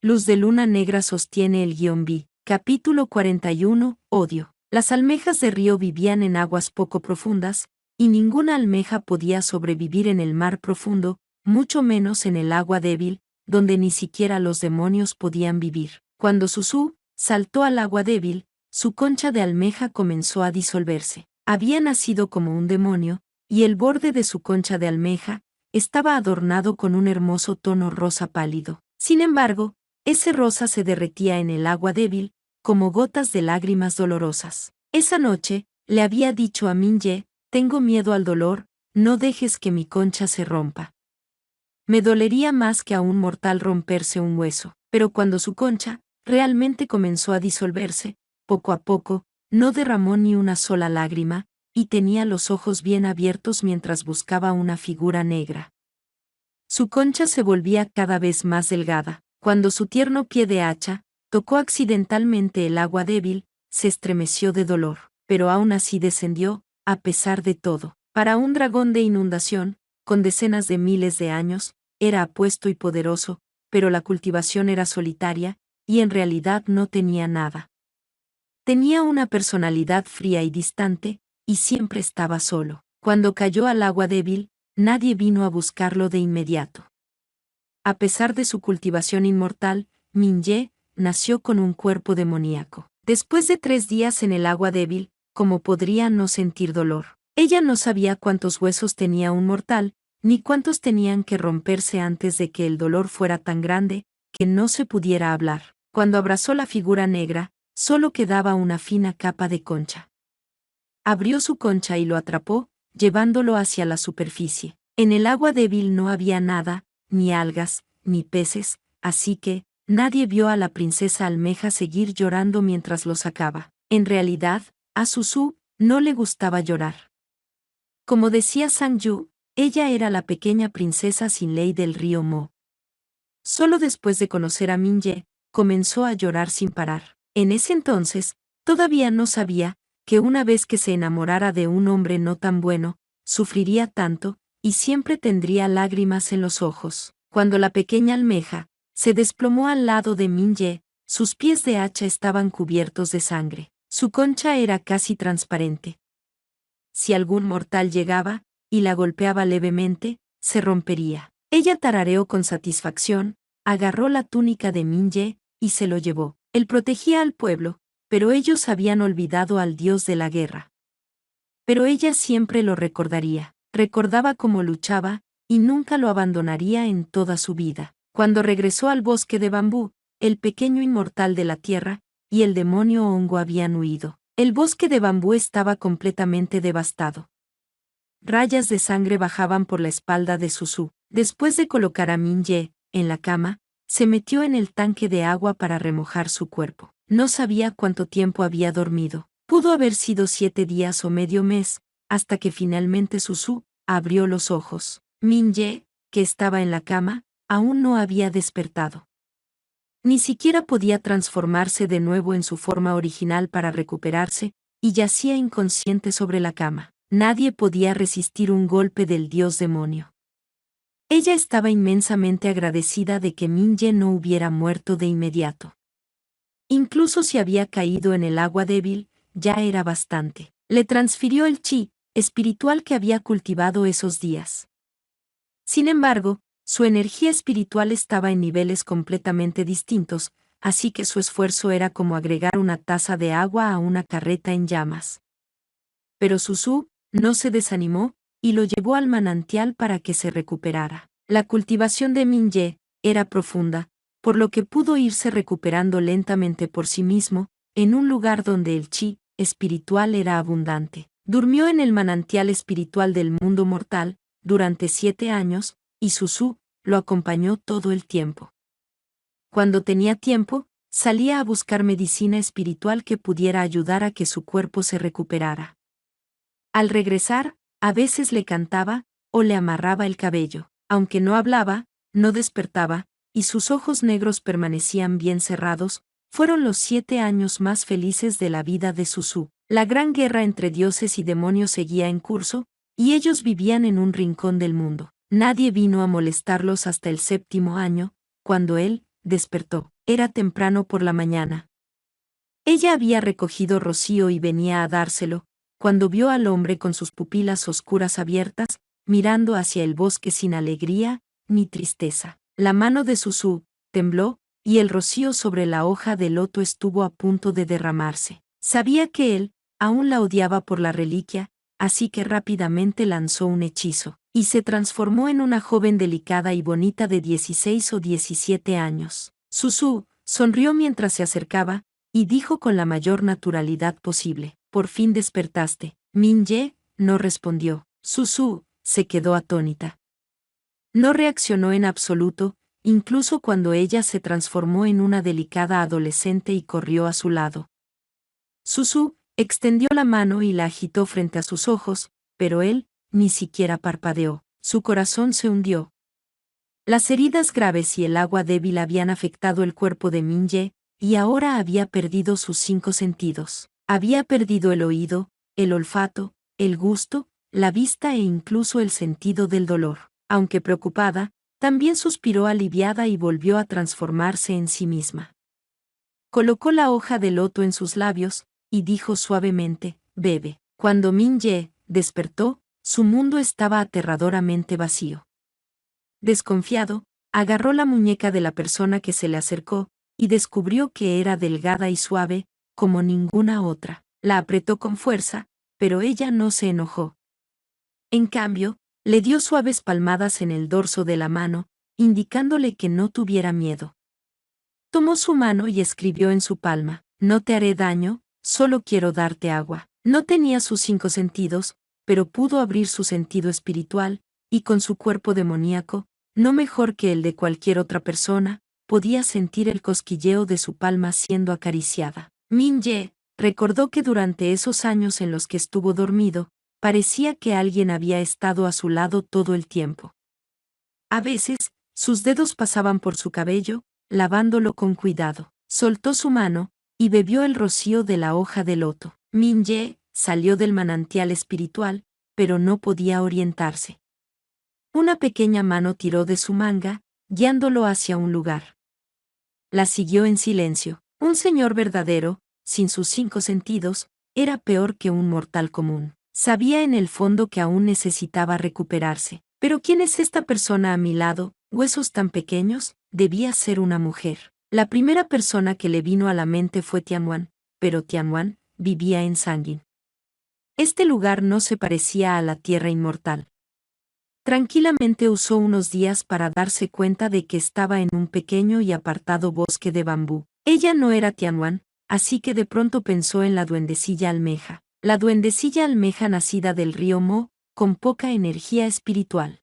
Luz de luna negra sostiene el guión B. Capítulo 41. Odio. Las almejas de río vivían en aguas poco profundas, y ninguna almeja podía sobrevivir en el mar profundo, mucho menos en el agua débil, donde ni siquiera los demonios podían vivir. Cuando Susú saltó al agua débil, su concha de almeja comenzó a disolverse. Había nacido como un demonio, y el borde de su concha de almeja estaba adornado con un hermoso tono rosa pálido. Sin embargo, ese rosa se derretía en el agua débil, como gotas de lágrimas dolorosas. Esa noche, le había dicho a Min-ye, tengo miedo al dolor, no dejes que mi concha se rompa. Me dolería más que a un mortal romperse un hueso, pero cuando su concha realmente comenzó a disolverse, poco a poco, no derramó ni una sola lágrima, y tenía los ojos bien abiertos mientras buscaba una figura negra. Su concha se volvía cada vez más delgada. Cuando su tierno pie de hacha tocó accidentalmente el agua débil, se estremeció de dolor, pero aún así descendió, a pesar de todo. Para un dragón de inundación, con decenas de miles de años, era apuesto y poderoso, pero la cultivación era solitaria, y en realidad no tenía nada. Tenía una personalidad fría y distante, y siempre estaba solo. Cuando cayó al agua débil, nadie vino a buscarlo de inmediato. A pesar de su cultivación inmortal, Min-ye nació con un cuerpo demoníaco. Después de 3 días en el agua débil, ¿cómo podría no sentir dolor? Ella no sabía cuántos huesos tenía un mortal, ni cuántos tenían que romperse antes de que el dolor fuera tan grande que no se pudiera hablar. Cuando abrazó la figura negra, solo quedaba una fina capa de concha. Abrió su concha y lo atrapó, llevándolo hacia la superficie. En el agua débil no había nada, ni algas, ni peces, así que nadie vio a la princesa almeja seguir llorando mientras lo sacaba. En realidad, a Susú no le gustaba llorar. Como decía Sang-yu, ella era la pequeña princesa sin ley del río Mo. Solo después de conocer a Min-ye, comenzó a llorar sin parar. En ese entonces, todavía no sabía que una vez que se enamorara de un hombre no tan bueno, sufriría tanto, y siempre tendría lágrimas en los ojos. Cuando la pequeña almeja se desplomó al lado de Min-ye, sus pies de hacha estaban cubiertos de sangre. Su concha era casi transparente. Si algún mortal llegaba y la golpeaba levemente, se rompería. Ella tarareó con satisfacción, agarró la túnica de Min-ye y se lo llevó. Él protegía al pueblo, pero ellos habían olvidado al dios de la guerra. Pero ella siempre lo recordaría. Recordaba cómo luchaba, y nunca lo abandonaría en toda su vida. Cuando regresó al bosque de bambú, el pequeño inmortal de la tierra y el demonio hongo habían huido. El bosque de bambú estaba completamente devastado. Rayas de sangre bajaban por la espalda de Susú. Después de colocar a Min-ye en la cama, se metió en el tanque de agua para remojar su cuerpo. No sabía cuánto tiempo había dormido. Pudo haber sido 7 días o medio mes, hasta que finalmente Susú abrió los ojos. Min-ye, que estaba en la cama, aún no había despertado. Ni siquiera podía transformarse de nuevo en su forma original para recuperarse, y yacía inconsciente sobre la cama. Nadie podía resistir un golpe del dios demonio. Ella estaba inmensamente agradecida de que Min-ye no hubiera muerto de inmediato. Incluso si había caído en el agua débil, ya era bastante. Le transfirió el chi espiritual que había cultivado esos días. Sin embargo, su energía espiritual estaba en niveles completamente distintos, así que su esfuerzo era como agregar una taza de agua a una carreta en llamas. Pero Susú no se desanimó, y lo llevó al manantial para que se recuperara. La cultivación de Min-ye era profunda, por lo que pudo irse recuperando lentamente por sí mismo, en un lugar donde el chi espiritual era abundante. Durmió en el manantial espiritual del mundo mortal durante 7 años, y Susú lo acompañó todo el tiempo. Cuando tenía tiempo, salía a buscar medicina espiritual que pudiera ayudar a que su cuerpo se recuperara. Al regresar, a veces le cantaba, o le amarraba el cabello. Aunque no hablaba, no despertaba, y sus ojos negros permanecían bien cerrados, fueron los 7 años más felices de la vida de Susú. La gran guerra entre dioses y demonios seguía en curso, y ellos vivían en un rincón del mundo. Nadie vino a molestarlos hasta el 7º año, cuando él despertó. Era temprano por la mañana. Ella había recogido rocío y venía a dárselo, cuando vio al hombre con sus pupilas oscuras abiertas, mirando hacia el bosque sin alegría ni tristeza. La mano de Susu tembló, y el rocío sobre la hoja de loto estuvo a punto de derramarse. Sabía que él aún la odiaba por la reliquia, así que rápidamente lanzó un hechizo, y se transformó en una joven delicada y bonita de 16 o 17 años. Susu sonrió mientras se acercaba, y dijo con la mayor naturalidad posible: «Por fin despertaste». Min-ye no respondió. Susu se quedó atónita. No reaccionó en absoluto, incluso cuando ella se transformó en una delicada adolescente y corrió a su lado. Susu extendió la mano y la agitó frente a sus ojos, pero él ni siquiera parpadeó. Su corazón se hundió. Las heridas graves y el agua débil habían afectado el cuerpo de Min-ye, y ahora había perdido sus 5 sentidos. Había perdido el oído, el olfato, el gusto, la vista e incluso el sentido del dolor. Aunque preocupada, también suspiró aliviada y volvió a transformarse en sí misma. Colocó la hoja de loto en sus labios, y dijo suavemente: «Bebe». Cuando Min-ye despertó, su mundo estaba aterradoramente vacío. Desconfiado, agarró la muñeca de la persona que se le acercó, y descubrió que era delgada y suave, como ninguna otra. La apretó con fuerza, pero ella no se enojó. En cambio, le dio suaves palmadas en el dorso de la mano, indicándole que no tuviera miedo. Tomó su mano y escribió en su palma: «No te haré daño, solo quiero darte agua». No tenía sus 5 sentidos, pero pudo abrir su sentido espiritual, y con su cuerpo demoníaco, no mejor que el de cualquier otra persona, podía sentir el cosquilleo de su palma siendo acariciada. Min-ye recordó que durante esos años en los que estuvo dormido, parecía que alguien había estado a su lado todo el tiempo. A veces, sus dedos pasaban por su cabello, lavándolo con cuidado. Soltó su mano, y bebió el rocío de la hoja de loto. Min-ye salió del manantial espiritual, pero no podía orientarse. Una pequeña mano tiró de su manga, guiándolo hacia un lugar. La siguió en silencio. Un señor verdadero, sin sus 5 sentidos, era peor que un mortal común. Sabía en el fondo que aún necesitaba recuperarse. ¿Pero quién es esta persona a mi lado? ¿Huesos tan pequeños? Debía ser una mujer. La primera persona que le vino a la mente fue Tianwan, pero Tianwan vivía en Sangin. Este lugar no se parecía a la tierra inmortal. Tranquilamente usó unos días para darse cuenta de que estaba en un pequeño y apartado bosque de bambú. Ella no era Tianwan, así que de pronto pensó en la duendecilla almeja. La duendecilla almeja nacida del río Mo, con poca energía espiritual.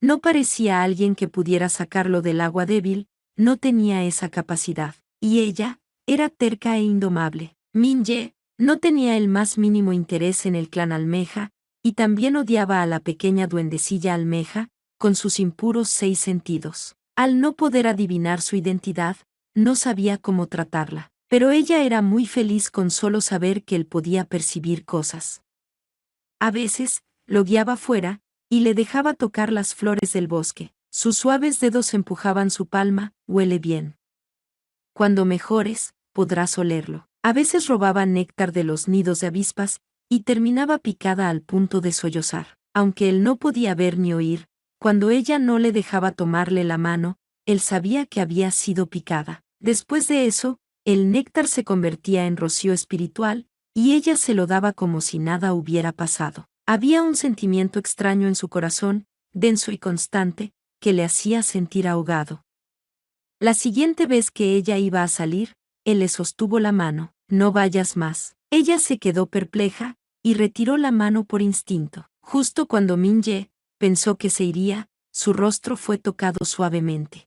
No parecía alguien que pudiera sacarlo del agua débil, no tenía esa capacidad. Y ella era terca e indomable. Min-ye no tenía el más mínimo interés en el clan almeja, y también odiaba a la pequeña duendecilla almeja, con sus impuros 6 sentidos. Al no poder adivinar su identidad, no sabía cómo tratarla. Pero ella era muy feliz con solo saber que él podía percibir cosas. A veces, lo guiaba fuera, y le dejaba tocar las flores del bosque. Sus suaves dedos empujaban su palma: «Huele bien. Cuando mejores, podrás olerlo». A veces robaba néctar de los nidos de avispas, y terminaba picada al punto de sollozar. Aunque él no podía ver ni oír, cuando ella no le dejaba tomarle la mano, él sabía que había sido picada. Después de eso, el néctar se convertía en rocío espiritual, y ella se lo daba como si nada hubiera pasado. Había un sentimiento extraño en su corazón, denso y constante, que le hacía sentir ahogado. La siguiente vez que ella iba a salir, él le sostuvo la mano. «No vayas más». Ella se quedó perpleja, y retiró la mano por instinto. Justo cuando Min-ye pensó que se iría, su rostro fue tocado suavemente.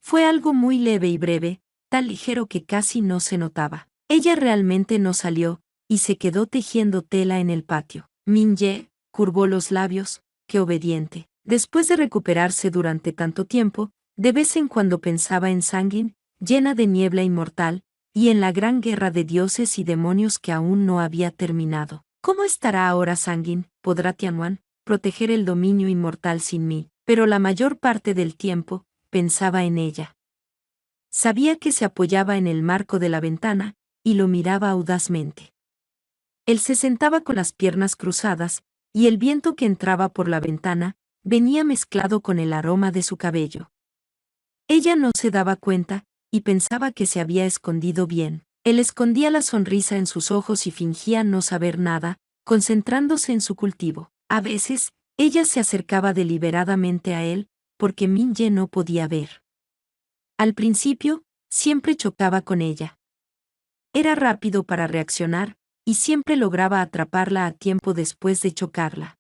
Fue algo muy leve y breve, tan ligero que casi no se notaba. Ella realmente no salió, y se quedó tejiendo tela en el patio. Min-ye curvó los labios: «Qué obediente». Después de recuperarse durante tanto tiempo, de vez en cuando pensaba en Sangin, llena de niebla inmortal, y en la gran guerra de dioses y demonios que aún no había terminado. ¿Cómo estará ahora Sangin? ¿Podrá Tianwan proteger el dominio inmortal sin mí? Pero la mayor parte del tiempo, pensaba en ella. Sabía que se apoyaba en el marco de la ventana, y lo miraba audazmente. Él se sentaba con las piernas cruzadas, y el viento que entraba por la ventana venía mezclado con el aroma de su cabello. Ella no se daba cuenta, y pensaba que se había escondido bien. Él escondía la sonrisa en sus ojos y fingía no saber nada, concentrándose en su cultivo. A veces, ella se acercaba deliberadamente a él, porque Min-ye no podía ver. Al principio, siempre chocaba con ella. Era rápido para reaccionar, y siempre lograba atraparla a tiempo después de chocarla.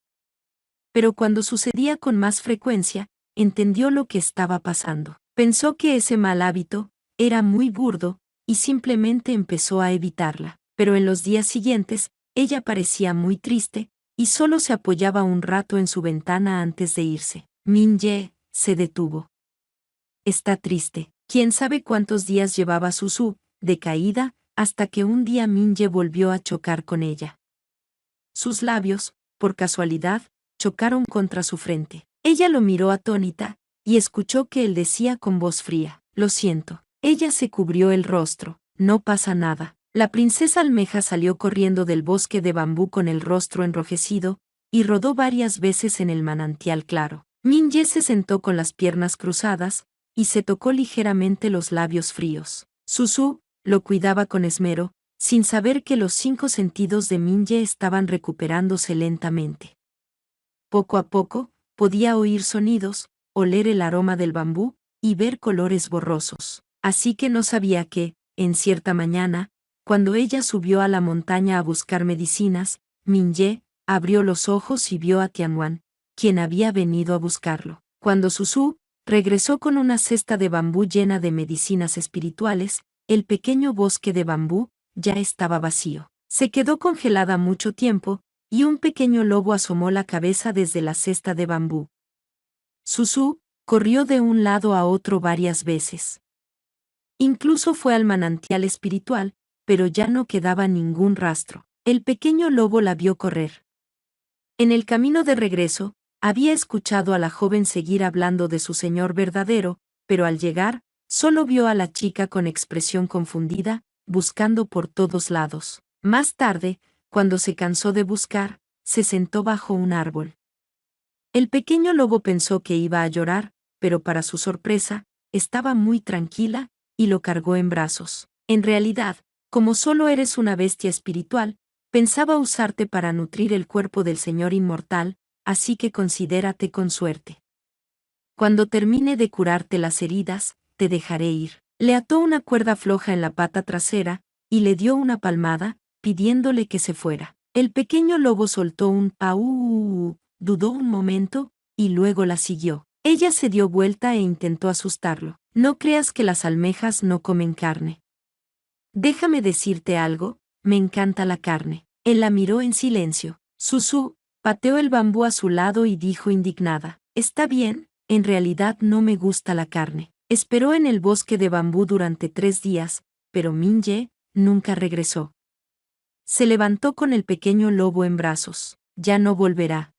Pero cuando sucedía con más frecuencia, entendió lo que estaba pasando. Pensó que ese mal hábito era muy burdo, y simplemente empezó a evitarla. Pero en los días siguientes, ella parecía muy triste, y solo se apoyaba un rato en su ventana antes de irse. Min-ye se detuvo. Está triste. Quién sabe cuántos días llevaba Susu, decaída, hasta que un día Min-ye volvió a chocar con ella. Sus labios, por casualidad, chocaron contra su frente. Ella lo miró atónita, y escuchó que él decía con voz fría: «Lo siento». Ella se cubrió el rostro. «No pasa nada». La princesa almeja salió corriendo del bosque de bambú con el rostro enrojecido, y rodó varias veces en el manantial claro. Min-ye se sentó con las piernas cruzadas, y se tocó ligeramente los labios fríos. Susu lo cuidaba con esmero, sin saber que los 5 sentidos de Min-ye estaban recuperándose lentamente. Poco a poco, podía oír sonidos, oler el aroma del bambú, y ver colores borrosos. Así que no sabía que, en cierta mañana, cuando ella subió a la montaña a buscar medicinas, Min-ye abrió los ojos y vio a Tianwan, quien había venido a buscarlo. Cuando Susu regresó con una cesta de bambú llena de medicinas espirituales, el pequeño bosque de bambú ya estaba vacío. Se quedó congelada mucho tiempo, y un pequeño lobo asomó la cabeza desde la cesta de bambú. Susu corrió de un lado a otro varias veces. Incluso fue al manantial espiritual, pero ya no quedaba ningún rastro. El pequeño lobo la vio correr. En el camino de regreso, había escuchado a la joven seguir hablando de su señor verdadero, pero al llegar, solo vio a la chica con expresión confundida, buscando por todos lados. Más tarde, cuando se cansó de buscar, se sentó bajo un árbol. El pequeño lobo pensó que iba a llorar, pero para su sorpresa, estaba muy tranquila, y lo cargó en brazos. En realidad, como solo eres una bestia espiritual, pensaba usarte para nutrir el cuerpo del Señor inmortal, así que considérate con suerte. Cuando termine de curarte las heridas, te dejaré ir. Le ató una cuerda floja en la pata trasera, y le dio una palmada, pidiéndole que se fuera. El pequeño lobo soltó un «aú», dudó un momento, y luego la siguió. Ella se dio vuelta e intentó asustarlo. «No creas que las almejas no comen carne. Déjame decirte algo, me encanta la carne». Él la miró en silencio. Susu pateó el bambú a su lado y dijo indignada: «Está bien, en realidad no me gusta la carne». Esperó en el bosque de bambú durante 3 días, pero Min-ye nunca regresó. Se levantó con el pequeño lobo en brazos. Ya no volverá.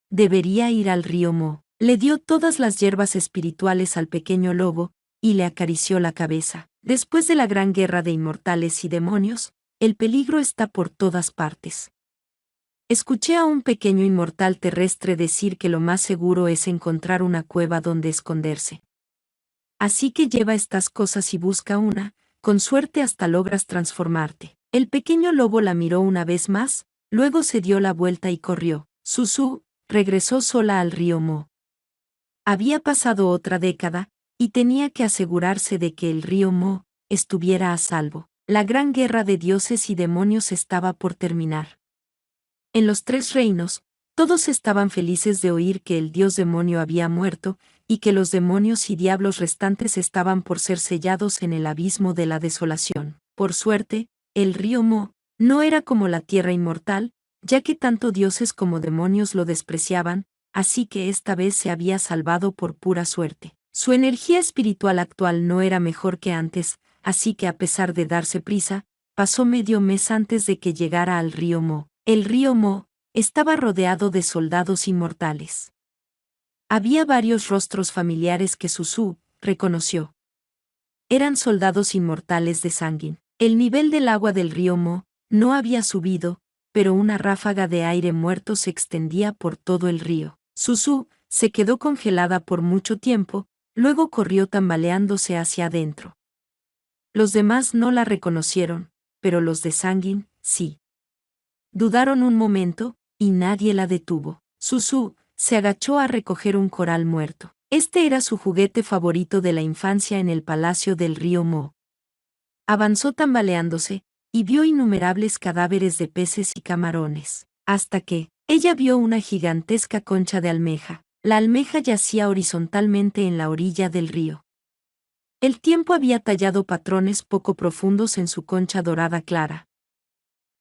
Debería ir al río Mo. Le dio todas las hierbas espirituales al pequeño lobo, y le acarició la cabeza. Después de la gran guerra de inmortales y demonios, el peligro está por todas partes. Escuché a un pequeño inmortal terrestre decir que lo más seguro es encontrar una cueva donde esconderse. Así que lleva estas cosas y busca una, con suerte hasta logras transformarte. El pequeño lobo la miró una vez más, luego se dio la vuelta y corrió. Susu regresó sola al río Mo. Había pasado otra década, y tenía que asegurarse de que el río Mo estuviera a salvo. La gran guerra de dioses y demonios estaba por terminar. En los 3 reinos, todos estaban felices de oír que el dios demonio había muerto, y que los demonios y diablos restantes estaban por ser sellados en el abismo de la desolación. Por suerte, el río Mo no era como la tierra inmortal, ya que tanto dioses como demonios lo despreciaban, así que esta vez se había salvado por pura suerte. Su energía espiritual actual no era mejor que antes, así que a pesar de darse prisa, pasó medio mes antes de que llegara al río Mo. El río Mo estaba rodeado de soldados inmortales. Había varios rostros familiares que Susu reconoció. eran soldados inmortales de Sangin. El nivel del agua del río Mo no había subido, pero una ráfaga de aire muerto se extendía por todo el río. Susu se quedó congelada por mucho tiempo, luego corrió tambaleándose hacia adentro. Los demás no la reconocieron, pero los de Sangin, sí. Dudaron un momento, y nadie la detuvo. Susu se agachó a recoger un coral muerto. Este era su juguete favorito de la infancia en el palacio del río Mo. Avanzó tambaleándose, y vio innumerables cadáveres de peces y camarones, hasta que ella vio una gigantesca concha de almeja. La almeja yacía horizontalmente en la orilla del río. El tiempo había tallado patrones poco profundos en su concha dorada clara.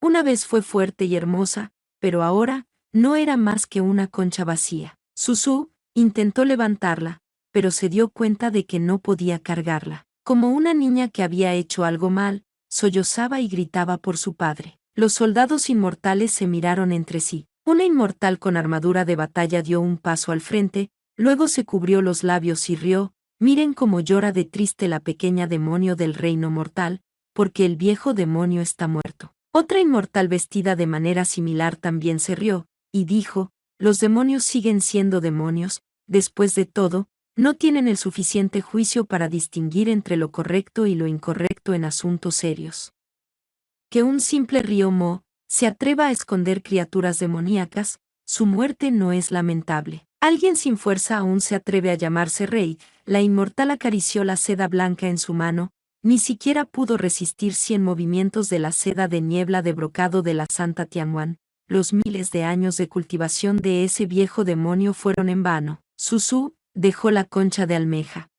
Una vez fue fuerte y hermosa, pero ahora no era más que una concha vacía. Susu intentó levantarla, pero se dio cuenta de que no podía cargarla. Como una niña que había hecho algo mal, sollozaba y gritaba por su padre. Los soldados inmortales se miraron entre sí. Una inmortal con armadura de batalla dio un paso al frente, luego se cubrió los labios y rió. Miren cómo llora de triste la pequeña demonio del reino mortal, porque el viejo demonio está muerto. Otra inmortal vestida de manera similar también se rió, y dijo, los demonios siguen siendo demonios, después de todo, no tienen el suficiente juicio para distinguir entre lo correcto y lo incorrecto en asuntos serios. Que un simple río Mo se atreva a esconder criaturas demoníacas, su muerte no es lamentable. Alguien sin fuerza aún se atreve a llamarse rey. La inmortal acarició la seda blanca en su mano, ni siquiera pudo resistir 100 movimientos de la seda de niebla de brocado de la Santa Tianwan. Los miles de años de cultivación de ese viejo demonio fueron en vano. Susu dejó la concha de almeja.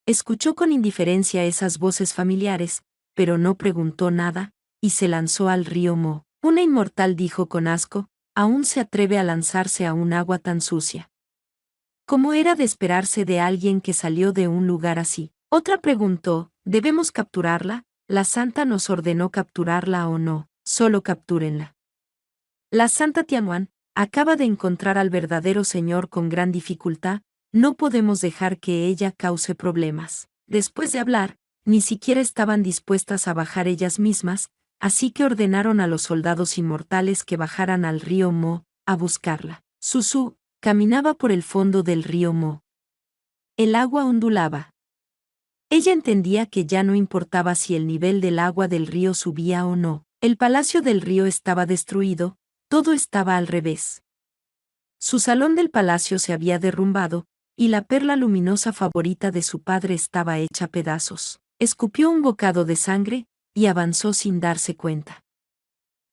Escuchó con indiferencia esas voces familiares, pero no preguntó nada, y se lanzó al río Mo. Una inmortal dijo con asco, aún se atreve a lanzarse a un agua tan sucia. ¿Cómo era de esperarse de alguien que salió de un lugar así? Otra preguntó, ¿debemos capturarla? La santa nos ordenó capturarla o no, solo captúrenla. La Santa Tianwan acaba de encontrar al verdadero señor con gran dificultad, no podemos dejar que ella cause problemas. Después de hablar, ni siquiera estaban dispuestas a bajar ellas mismas, así que ordenaron a los soldados inmortales que bajaran al río Mo, a buscarla. Susu caminaba por el fondo del río Mo. El agua ondulaba. Ella entendía que ya no importaba si el nivel del agua del río subía o no. El palacio del río estaba destruido, todo estaba al revés. Su salón del palacio se había derrumbado, y la perla luminosa favorita de su padre estaba hecha pedazos. Escupió un bocado de sangre, y avanzó sin darse cuenta.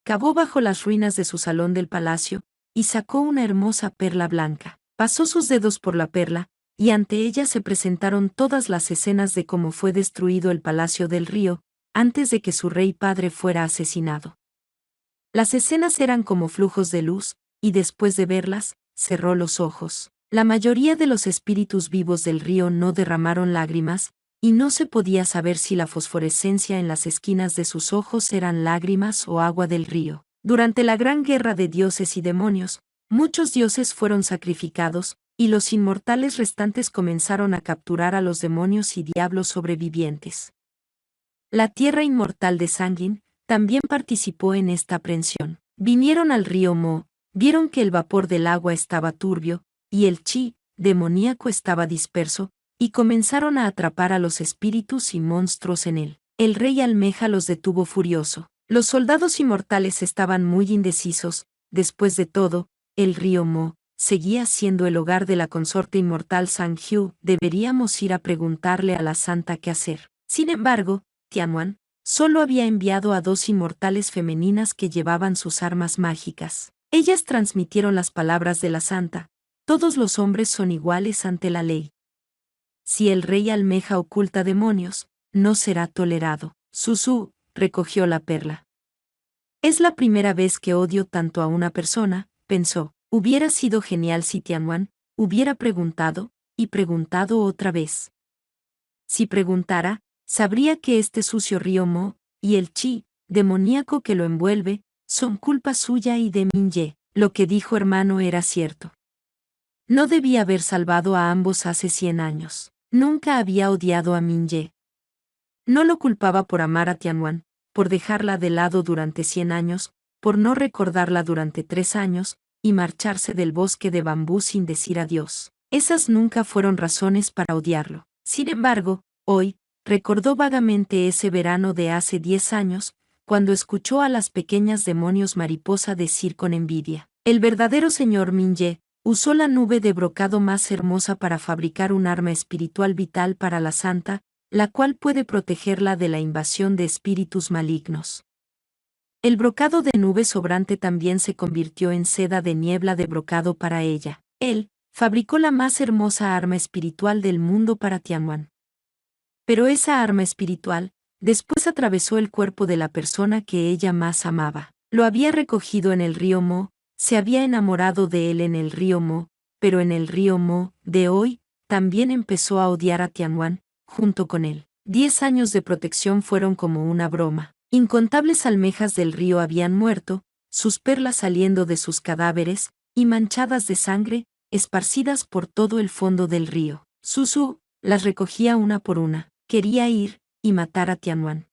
Cavó bajo las ruinas de su salón del palacio, y sacó una hermosa perla blanca. Pasó sus dedos por la perla, y ante ella se presentaron todas las escenas de cómo fue destruido el palacio del río, antes de que su rey padre fuera asesinado. Las escenas eran como flujos de luz, y después de verlas, cerró los ojos. La mayoría de los espíritus vivos del río no derramaron lágrimas, y no se podía saber si la fosforescencia en las esquinas de sus ojos eran lágrimas o agua del río. Durante la gran guerra de dioses y demonios, muchos dioses fueron sacrificados, y los inmortales restantes comenzaron a capturar a los demonios y diablos sobrevivientes. La tierra inmortal de Sangin también participó en esta aprehensión. Vinieron al río Mo, vieron que el vapor del agua estaba turbio, y el chi demoníaco estaba disperso, y comenzaron a atrapar a los espíritus y monstruos en él. El rey almeja los detuvo furioso. Los soldados inmortales estaban muy indecisos. Después de todo, el río Mo seguía siendo el hogar de la consorte inmortal Sang Hyu. Deberíamos ir a preguntarle a la santa qué hacer. Sin embargo, Tianwan solo había enviado a 2 inmortales femeninas que llevaban sus armas mágicas. Ellas transmitieron las palabras de la santa: todos los hombres son iguales ante la ley. Si el rey almeja oculta demonios, no será tolerado. Susu recogió la perla. Es la primera vez que odio tanto a una persona, pensó. Hubiera sido genial si Tianwan hubiera preguntado, y preguntado otra vez. Si preguntara, sabría que este sucio río Mo, y el chi demoníaco que lo envuelve, son culpa suya y de Minye. Lo que dijo hermano era cierto. No debía haber salvado a ambos hace 100 años. Nunca había odiado a Minye. No lo culpaba por amar a Tianwan, por dejarla de lado durante 100 años, por no recordarla durante 3 años, y marcharse del bosque de bambú sin decir adiós. Esas nunca fueron razones para odiarlo. Sin embargo, hoy, recordó vagamente ese verano de hace 10 años, cuando escuchó a las pequeñas demonios mariposa decir con envidia: el verdadero señor Minye usó la nube de brocado más hermosa para fabricar un arma espiritual vital para la santa, la cual puede protegerla de la invasión de espíritus malignos. El brocado de nube sobrante también se convirtió en seda de niebla de brocado para ella. Él fabricó la más hermosa arma espiritual del mundo para Tianwan. Pero esa arma espiritual, después atravesó el cuerpo de la persona que ella más amaba. Lo había recogido en el río Mo, se había enamorado de él en el río Mo, pero en el río Mo, de hoy, también empezó a odiar a Tianwan, junto con él. 10 años de protección fueron como una broma. Incontables almejas del río habían muerto, sus perlas saliendo de sus cadáveres, y manchadas de sangre, esparcidas por todo el fondo del río. Susu las recogía una por una. Quería ir y matar a Tianwan.